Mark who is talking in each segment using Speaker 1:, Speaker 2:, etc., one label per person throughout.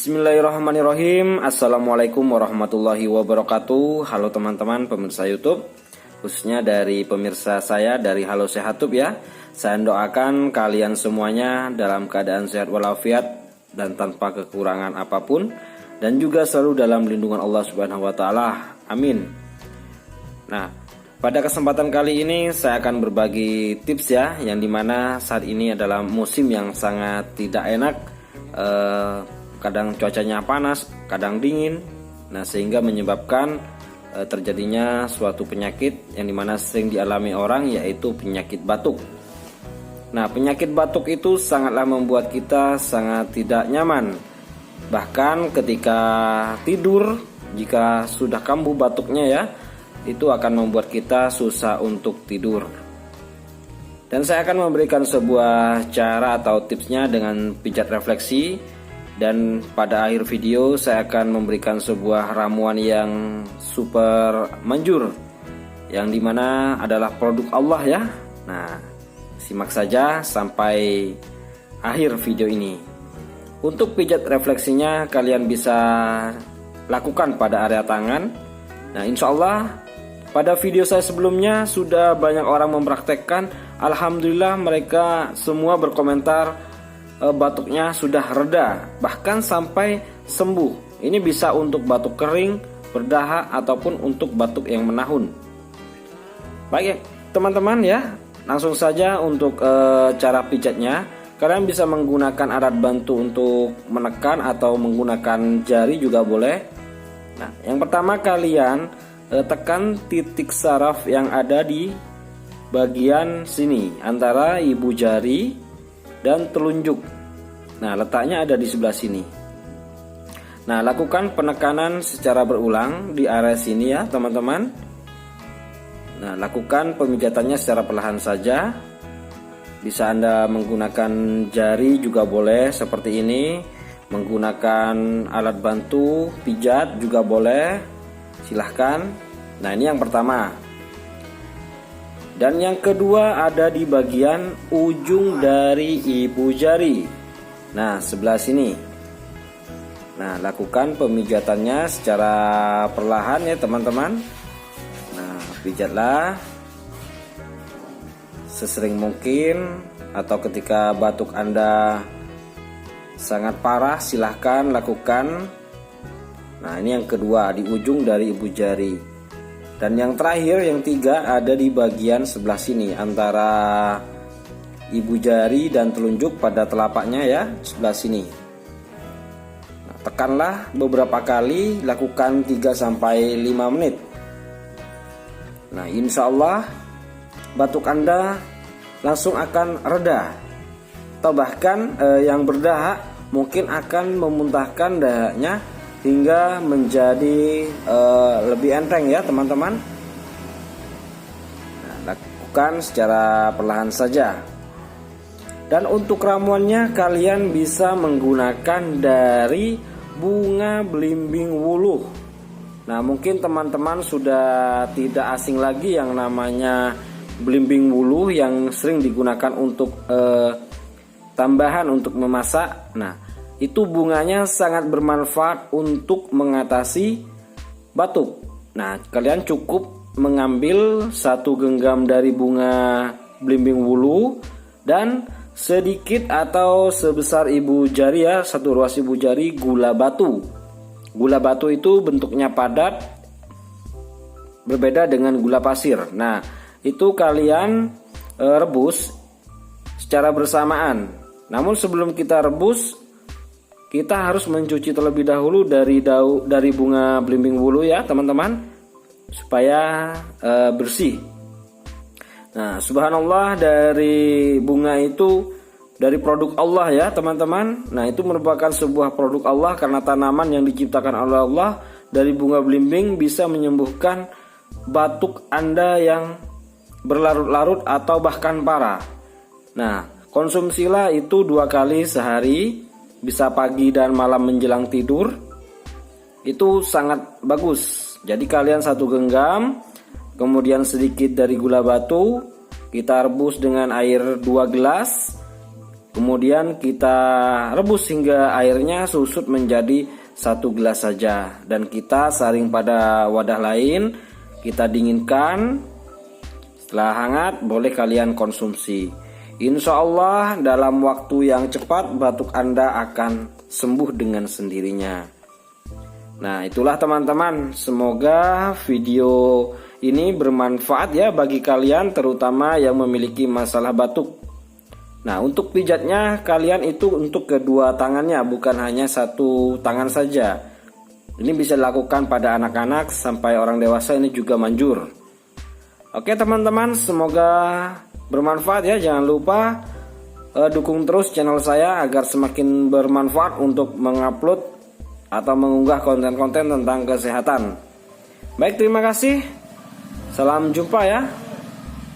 Speaker 1: Bismillahirrahmanirrahim. Assalamualaikum warahmatullahi wabarakatuh. Halo teman-teman pemirsa YouTube, khususnya dari pemirsa saya dari Halo Sehat Tube ya. Saya doakan kalian semuanya dalam keadaan sehat walafiat dan tanpa kekurangan apapun, dan juga selalu dalam lindungan Allah Subhanahu wa taala. Amin. Nah, pada kesempatan kali ini saya akan berbagi tips ya, yang dimana saat ini adalah musim yang sangat tidak enak. Kadang cuacanya panas, kadang dingin. Nah, sehingga menyebabkan terjadinya suatu penyakit yang dimana sering dialami orang, yaitu penyakit batuk. Nah, penyakit batuk itu sangatlah membuat kita sangat tidak nyaman. Bahkan ketika tidur, jika sudah kambuh batuknya ya, itu akan membuat kita susah untuk tidur. Dan saya akan memberikan sebuah cara atau tipsnya dengan pijat refleksi. Dan pada akhir video saya akan memberikan sebuah ramuan yang super manjur, yang dimana adalah produk Allah ya. Nah, simak saja sampai akhir video ini. Untuk pijat refleksinya kalian bisa lakukan pada area tangan. Nah, insya Allah pada video saya sebelumnya sudah banyak orang mempraktekkan. Alhamdulillah mereka semua berkomentar batuknya sudah reda, bahkan sampai sembuh. Ini bisa untuk batuk kering, berdahak, ataupun untuk batuk yang menahun. Baik teman-teman ya, langsung saja untuk cara pijatnya. Kalian bisa menggunakan alat bantu untuk menekan atau menggunakan jari juga boleh. Nah, yang pertama kalian tekan titik saraf yang ada di bagian sini antara ibu jari dan telunjuk. Nah, letaknya ada di sebelah sini. Nah, lakukan penekanan secara berulang di area sini ya teman-teman. Nah, lakukan pemijatannya secara perlahan saja. Bisa Anda menggunakan jari juga boleh seperti ini, menggunakan alat bantu pijat juga boleh, silahkan. Nah, ini yang pertama. Dan yang kedua ada di bagian ujung dari ibu jari. Nah, sebelah sini. Nah, lakukan pemijatannya secara perlahan ya teman-teman. Nah, pijatlah sesering mungkin, atau ketika batuk Anda sangat parah silahkan lakukan. Nah, ini yang kedua di ujung dari ibu jari. Dan yang terakhir, yang tiga, ada di bagian sebelah sini antara ibu jari dan telunjuk pada telapaknya ya, sebelah sini. Nah, tekanlah beberapa kali, lakukan 3-5 menit. Nah, insya Allah batuk Anda langsung akan reda. Atau bahkan yang berdahak mungkin akan memuntahkan dahaknya hingga menjadi lebih enteng ya teman-teman. Nah, lakukan secara perlahan saja. Dan untuk ramuannya kalian bisa menggunakan dari bunga belimbing wuluh. Nah, mungkin teman-teman sudah tidak asing lagi yang namanya belimbing wuluh yang sering digunakan untuk tambahan untuk memasak. Nah, itu bunganya sangat bermanfaat untuk mengatasi batuk. Nah, kalian cukup mengambil 1 genggam dari bunga belimbing wuluh dan sedikit atau sebesar ibu jari ya, 1 ruas ibu jari gula batu. Gula batu itu bentuknya padat, berbeda dengan gula pasir. Nah, itu kalian rebus secara bersamaan. Namun sebelum kita rebus, kita harus mencuci terlebih dahulu dari bunga belimbing wuluh ya teman-teman, supaya bersih. Nah, subhanallah, dari bunga itu dari produk Allah ya teman-teman. Nah, itu merupakan sebuah produk Allah karena tanaman yang diciptakan oleh Allah. Dari bunga belimbing bisa menyembuhkan batuk Anda yang berlarut-larut atau bahkan parah. Nah, konsumsilah itu 2 kali sehari, bisa pagi dan malam menjelang tidur. Itu sangat bagus. Jadi kalian 1 genggam, kemudian sedikit dari gula batu, kita rebus dengan air 2 gelas, Kemudian kita rebus hingga airnya susut menjadi 1 gelas saja. Dan kita saring pada wadah lain, kita dinginkan. Setelah hangat boleh kalian konsumsi. Insya Allah dalam waktu yang cepat batuk Anda akan sembuh dengan sendirinya. Nah, itulah teman-teman, semoga video ini bermanfaat ya bagi kalian, terutama yang memiliki masalah batuk. Nah, untuk pijatnya kalian itu untuk kedua tangannya, bukan hanya satu tangan saja. Ini bisa dilakukan pada anak-anak sampai orang dewasa, ini juga manjur. Oke teman-teman, semoga bermanfaat ya. Jangan lupa dukung terus channel saya agar semakin bermanfaat untuk mengupload atau mengunggah konten-konten tentang kesehatan. Baik, terima kasih. Salam jumpa ya.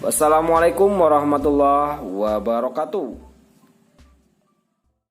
Speaker 1: Wassalamualaikum warahmatullahi wabarakatuh.